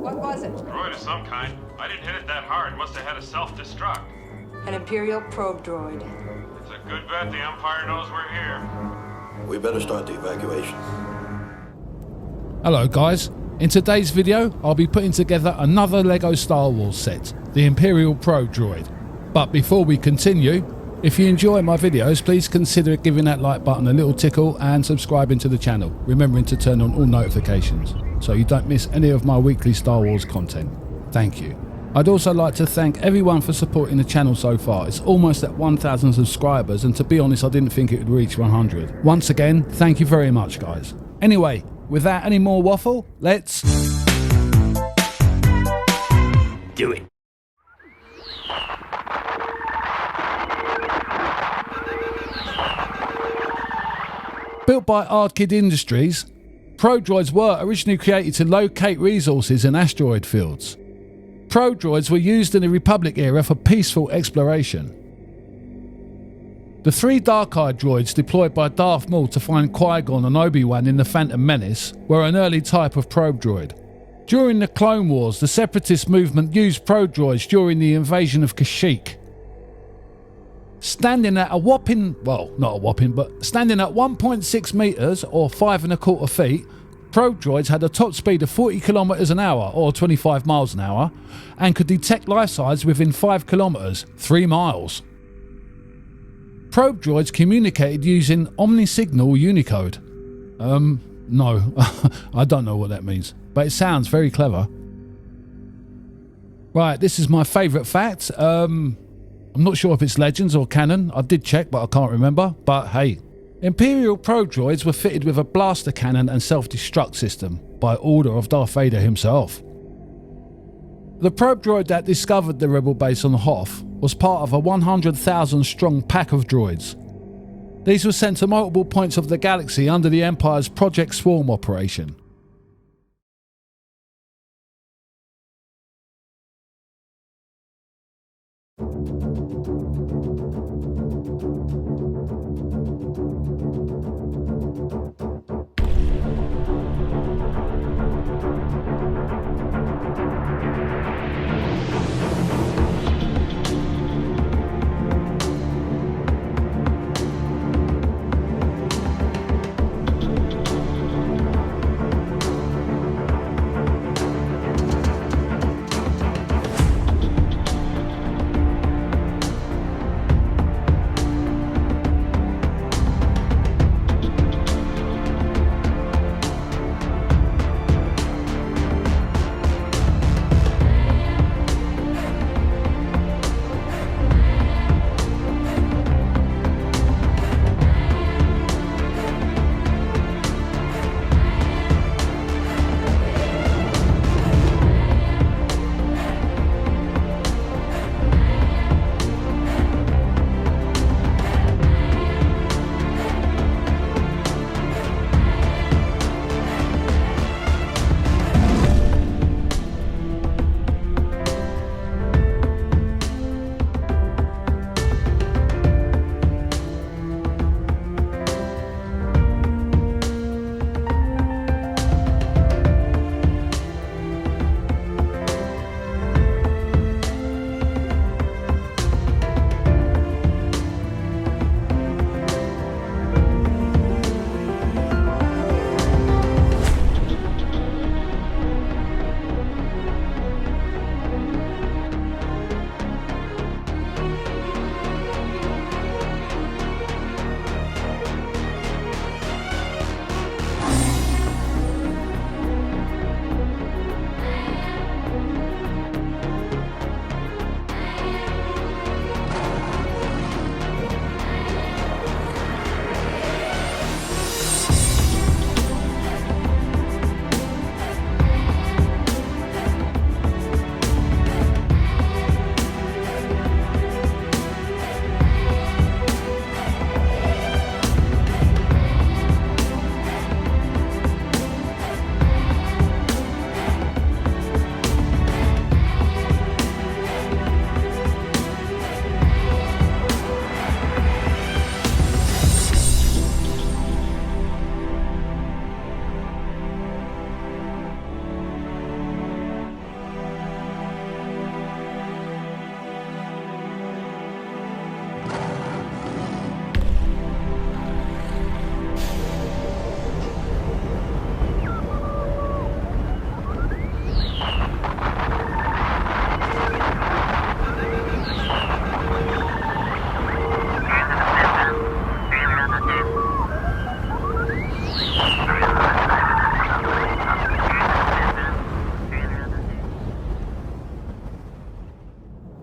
What was it? Droid of some kind. I didn't hit it that hard. Must have had a self-destruct. An Imperial Probe Droid. It's a good bet the Empire knows we're here. We better start the evacuation. Hello guys, in today's video I'll be putting together another LEGO Star Wars set, the Imperial Probe Droid. But before we continue, if you enjoy my videos, please consider giving that like button a little tickle and subscribing to the channel, remembering to turn on all notifications so you don't miss any of my weekly Star Wars content. Thank you. I'd also like to thank everyone for supporting the channel so far. It's almost at 1,000 subscribers, and to be honest I didn't think it would reach 100. Once again, thank you very much guys. Anyway, without any more waffle, let's Do it. Built by Ardkid Industries, Probe Droids were originally created to locate resources in asteroid fields. Probe Droids were used in the Republic era for peaceful exploration. The three Dark-Eyed droids deployed by Darth Maul to find Qui-Gon and Obi-Wan in The Phantom Menace were an early type of probe droid. During the Clone Wars, the Separatist movement used probe droids during the invasion of Kashyyyk. Standing at standing at 1.6 metres or 5¼ feet, probe droids had a top speed of 40 kilometres an hour or 25 miles an hour and could detect life signs within 5 kilometres, 3 miles. Probe droids communicated using omnisignal Unicode. No, I don't know what that means, but it sounds very clever. Right, this is my favourite fact. I'm not sure if it's legends or canon. I did check, but I can't remember. But hey, Imperial Probe Droids were fitted with a blaster cannon and self-destruct system by order of Darth Vader himself. The probe droid that discovered the rebel base on Hoth was part of a 100,000 strong pack of droids. These were sent to multiple points of the galaxy under the Empire's Project Swarm operation.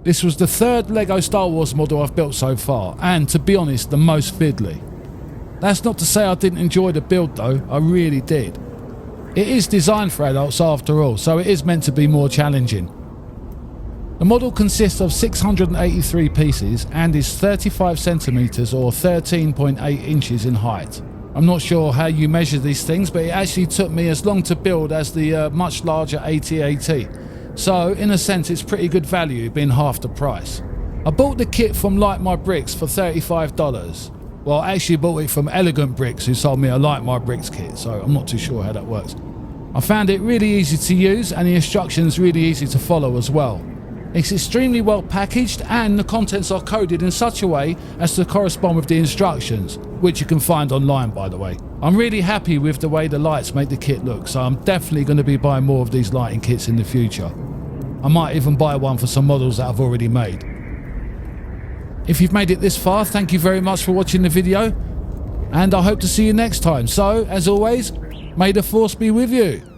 This was the third LEGO Star Wars model I've built so far, and to be honest, the most fiddly. That's not to say I didn't enjoy the build though, I really did. It is designed for adults after all, so it is meant to be more challenging. The model consists of 683 pieces and is 35 centimeters or 13.8 inches in height. I'm not sure how you measure these things, but it actually took me as long to build as the much larger AT-AT. So in a sense it's pretty good value, being half the price. I bought the kit from Light My Bricks for $35. Well, I actually bought it from Elegant Bricks, who sold me a Light My Bricks kit, so I'm not too sure how that works. I found it really easy to use and the instructions really easy to follow as well. It's extremely well packaged and the contents are coded in such a way as to correspond with the instructions, which you can find online by the way. I'm really happy with the way the lights make the kit look, so I'm definitely going to be buying more of these lighting kits in the future. I might even buy one for some models that I've already made. If you've made it this far, thank you very much for watching the video, and I hope to see you next time. So, as always, may the Force be with you.